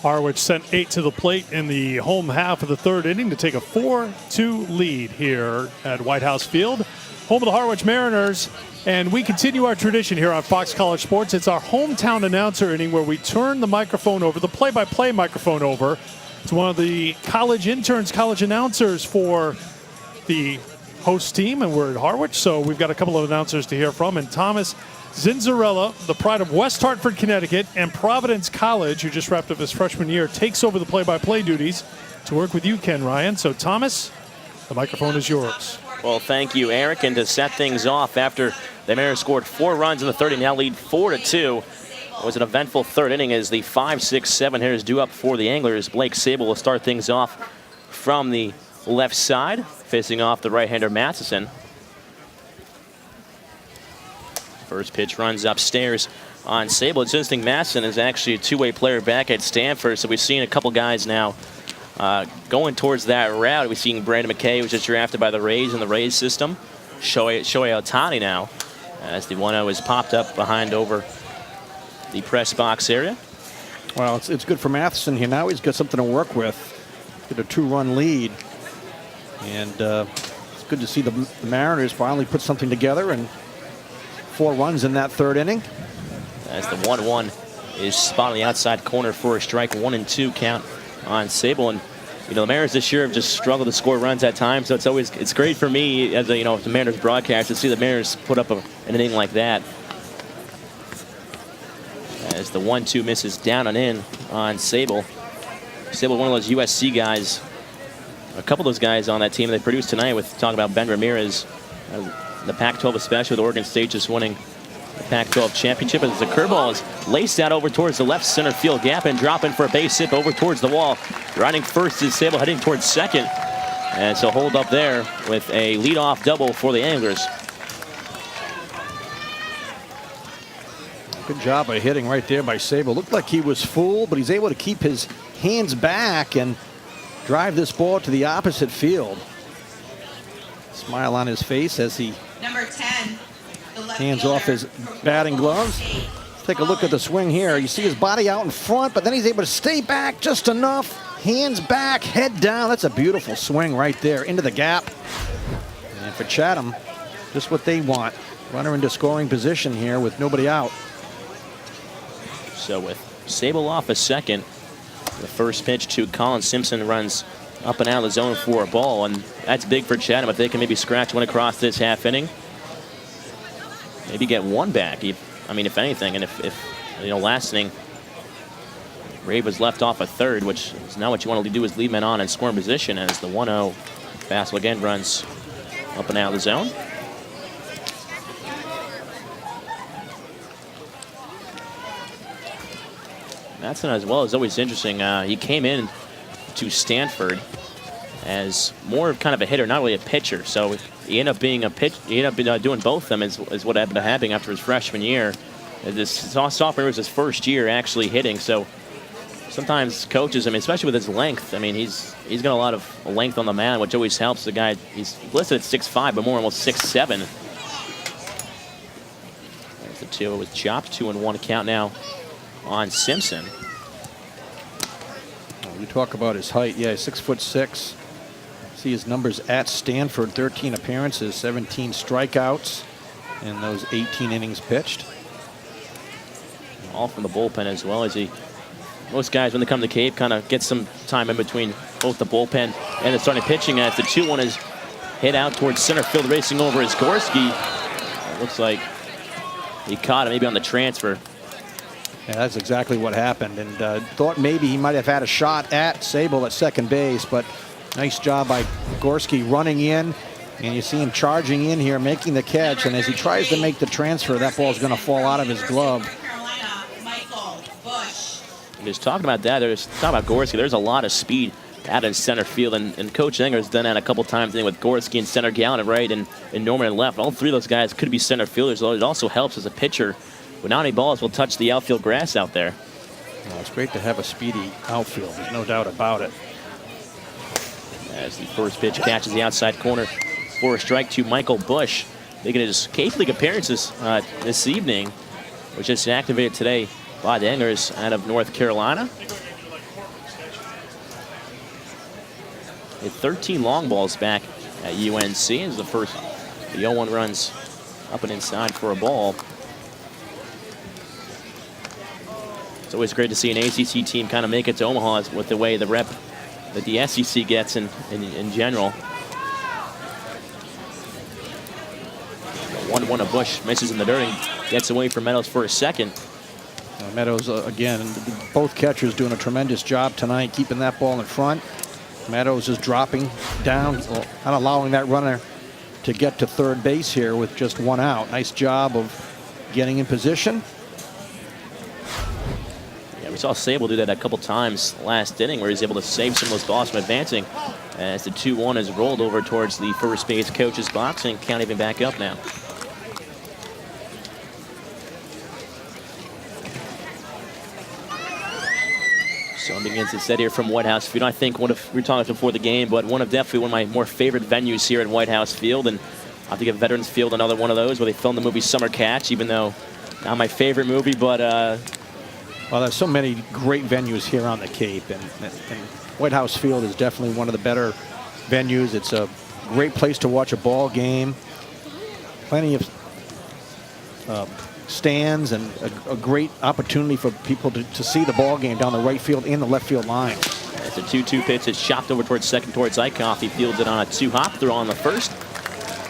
Harwich sent 8 to the plate in the home half of the third inning to take a 4-2 lead here at White House Field, home of the Harwich Mariners. And we continue our tradition here on Fox College Sports. It's our hometown announcer inning where we turn the microphone over, the play-by-play microphone over, to one of the college interns, college announcers for the host team, and we're at Harwich, so we've got a couple of announcers to hear from. And Thomas Zinzarella, the pride of West Hartford, Connecticut, and Providence College, who just wrapped up his freshman year, takes over the play-by-play duties to work with you, Ken Ryan. So, Thomas, the microphone is yours. Well, thank you, Eric. And to set things off, after the Mariners scored 4 runs in the third, now lead 4-2. It was an eventful third inning as the 5-6-7 hitters due up for the Anglers. Blake Sable will start things off from the left side, facing off the right-hander Matheson. First pitch runs upstairs on Sable. It's interesting, Matheson is actually a two-way player back at Stanford, so we've seen a couple guys now going towards that route. We've seen Brandon McKay, who was just drafted by the Rays in the Rays system. Shohei Ohtani now, as the 1-0 is popped up behind over the press box area. Well, it's good for Matheson here. Now he's got something to work with. Get a 2-run lead. And it's good to see the Mariners finally put something together, and 4 runs in that third inning. As the 1-1 is spot on the outside corner for a strike, 1-2 count on Sable. And you know, the Mariners this year have just struggled to score runs at times, so it's great for me as a, the Mariners broadcast to see the Mariners put up an inning like that. As the 1-2 misses down and in on Sable. Sable, one of those USC guys. A couple of those guys on that team they produced tonight, with talking about Ben Ramirez, the Pac-12 especially, with Oregon State just winning the Pac-12 championship. As the curveball is laced out over towards the left center field gap and dropping for a base hit over towards the wall. Riding first is Sable, heading towards second. And so hold up there with a leadoff double for the Anglers. Good job of hitting right there by Sable. Looked like he was fooled, but he's able to keep his hands back and drive this ball to the opposite field. Smile on his face as he hands off his batting gloves. Take a look at the swing here. You see his body out in front, but then he's able to stay back just enough. Hands back, head down. That's a beautiful swing right there into the gap. And for Chatham, just what they want. Runner into scoring position here with nobody out. So with Sable off a second, the first pitch to Colin Simpson runs up and out of the zone for a ball, and that's big for Chatham if they can maybe scratch one across this half inning. Maybe get one back, I mean, if anything. And if last inning, Ray was left off a third, which is not what you want to do, is leave men on and score in position, as the 1-0 fastball again runs up and out of the zone. Matheson as well is always interesting. He came in to Stanford as more of kind of a hitter, not really a pitcher. So he ended up being a pitch. He ended up doing both of them, is what ended up happening after his freshman year. This sophomore was his first year actually hitting. So sometimes coaches, I mean, especially with his length, I mean, he's got a lot of length on the mound, which always helps the guy. He's listed at 6'5", but more almost 6'7". There's the 2. It was chopped. 2-1 count now on Simpson. You talk about his height. Yeah, he's 6'6". See his numbers at Stanford: 13 appearances, 17 strikeouts, and those 18 innings pitched. All from the bullpen as well. As most guys, when they come to Cape, kind of get some time in between both the bullpen and the starting pitching. As the 2-1 is hit out towards center field, racing over is Gorski. It looks like he caught it maybe on the transfer. Yeah, that's exactly what happened, and thought maybe he might have had a shot at Sable at second base, but nice job by Gorski running in, and you see him charging in here, making the catch, and as he tries to make the transfer, that ball is going to fall out of his glove. Just talking about that, there's talking about Gorski. There's a lot of speed out in center field, and Coach Enger has done that a couple times with Gorski in center, Gallen at right, and Norman at left. All three of those guys could be center fielders. It also helps as a pitcher. But not any balls will touch the outfield grass out there. Well, it's great to have a speedy outfield. There's no doubt about it. As the first pitch catches the outside corner for a strike to Michael Bush, making his Cape League appearances this evening, which is activated today by the Anglers out of North Carolina. hit 13 long balls back at UNC. Is the first, the 0-1 runs up and inside for a ball. It's always great to see an ACC team kind of make it to Omaha with the way the rep that the SEC gets in general. 1-1 a Bush misses in the dirt and gets away from Meadows for a second. Meadows, again, both catchers doing a tremendous job tonight, keeping that ball in front. Meadows is dropping down, not allowing that runner to get to third base here with just one out. Nice job of getting in position. Yeah, we saw Sable do that a couple times last inning where he's able to save some of those balls from advancing as the 2-1 is rolled over towards the first base coach's box and can't even back up now. So begins to set here from White House Field. I think we were talking before the game, but definitely one of my more favorite venues here at White House Field. And I have to give Veterans Field another one of those where they filmed the movie Summer Catch, even though not my favorite movie, but well, there's so many great venues here on the Cape, and White House Field is definitely one of the better venues. It's a great place to watch a ball game. Plenty of stands and a great opportunity for people to see the ball game down the right field and the left field line. It's a 2-2 pitch. It's chopped over towards second towards Eichhoff. He fields it on a 2-hop throw on the first.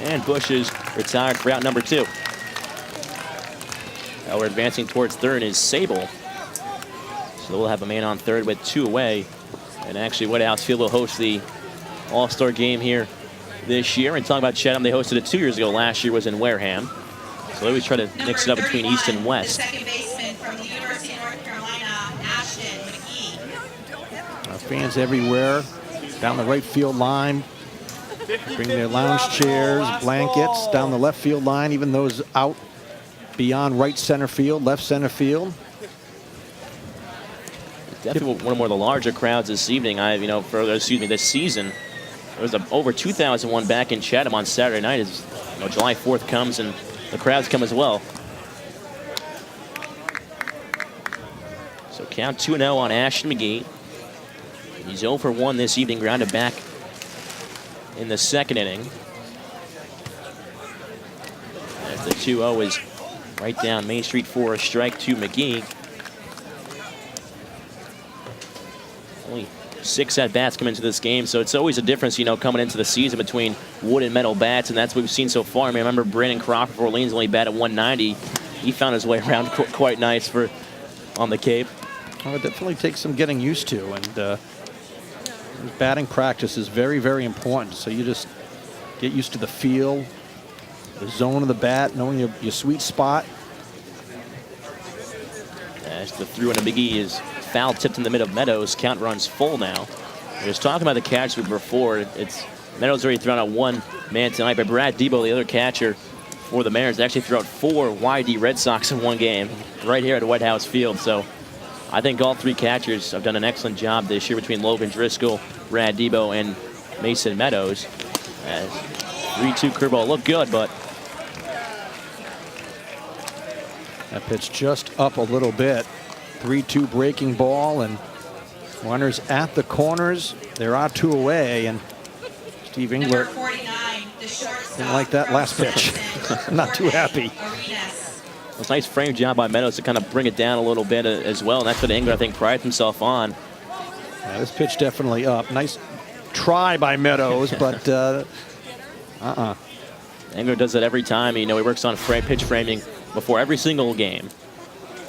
And Bush is retired for out number 2. Now we're advancing towards third is Sable. So we'll have a man on third with 2 away. And actually White House Field will host the All-Star game here this year. And talking about Chatham, they hosted it 2 years ago. Last year was in Wareham. So they always try to mix it up between East and West. Second baseman from the University of North Carolina, Ashton McGee. Fans everywhere down the right field line. Bring their lounge chairs, blankets down the left field line, even those out beyond right center field, left center field. Definitely one of the larger crowds this evening. This season. There was over 2,001 back in Chatham on Saturday night. As July 4th comes and the crowds come as well. So count 2-0 on Ashton McGee. He's 0 for 1 this evening, grounded back in the second inning. As the 2-0 is right down Main Street for a strike to McGee. Only 6 at-bats come into this game, so it's always a difference, coming into the season between wood and metal bats, and that's what we've seen so far. I mean, I remember Brandon Crawford for Orleans only batted 190. He found his way around quite nice on the Cape. Well, it definitely takes some getting used to, and batting practice is very, very important. So you just get used to the feel, the zone of the bat, knowing your sweet spot. As the through and a McGee is foul tipped in the mid of Meadows. Count runs full now. I was talking about the catch before. It's Meadows already thrown out 1 man tonight, but Brad Debo, the other catcher for the Mariners, actually threw out 4 YD Red Sox in one game right here at White House Field. So I think all 3 catchers have done an excellent job this year between Logan Driscoll, Brad Debo, and Mason Meadows. 3-2 curveball looked good, but that pitch just up a little bit. 3-2 breaking ball, and runners at the corners. There are 2 away, and Steve Engler didn't like that last pitch. Not too happy. It was a nice frame job by Meadows to kind of bring it down a little bit as well, and that's what Engler, I think, prided himself on. Yeah, this pitch definitely up. Nice try by Meadows, but Engler does that every time. He works on pitch framing before every single game.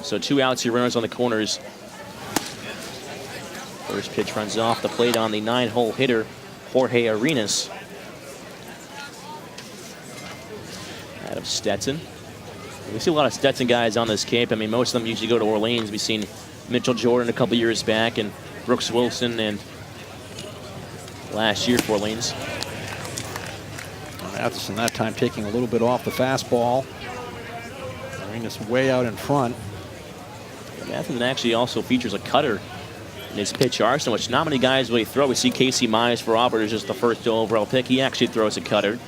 So 2 outs here, runners on the corners. First pitch runs off the plate on the 9-hole hitter, Jorge Arenas. Out of Stetson. We see a lot of Stetson guys on this Cape. I mean, most of them usually go to Orleans. We've seen Mitchell Jordan a couple years back, and Brooks Wilson, and last year for Orleans. Matheson that time taking a little bit off the fastball. Arenas way out in front. Matheson actually also features a cutter in his pitch arsenal, which not many guys really throw. We see Casey Mize for Auburn is just the first overall pick. He actually throws a cutter.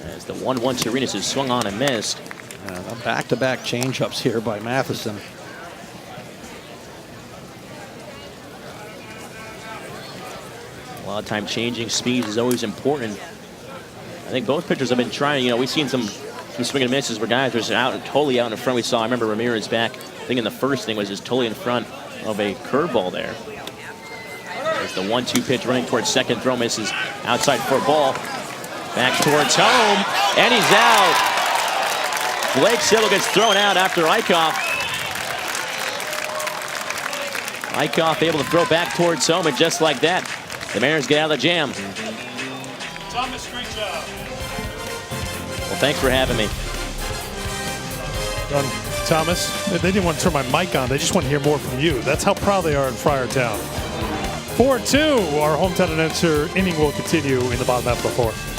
As the 1-1 to Arenas is swung on and missed. Back-to-back changeups here by Matheson. A lot of time changing speeds is always important. I think both pitchers have been trying. You know, we've seen some swing and misses where guys were just totally out in front. We saw, I remember Ramirez back, I think in the first inning was just totally in front of a curveball there. There's the 1-2 pitch running towards second, throw misses outside for a ball. Back towards home, and he's out. Blake Siddle gets thrown out after Eichhoff. Eichhoff able to throw back towards home, and just like that, the Mariners get out of the jam. Thomas, great job. Well, thanks for having me. Thomas, they didn't want to turn my mic on. They just want to hear more from you. That's how proud they are in Friartown. 4-2, our hometown announcer inning will continue in the bottom half of the fourth.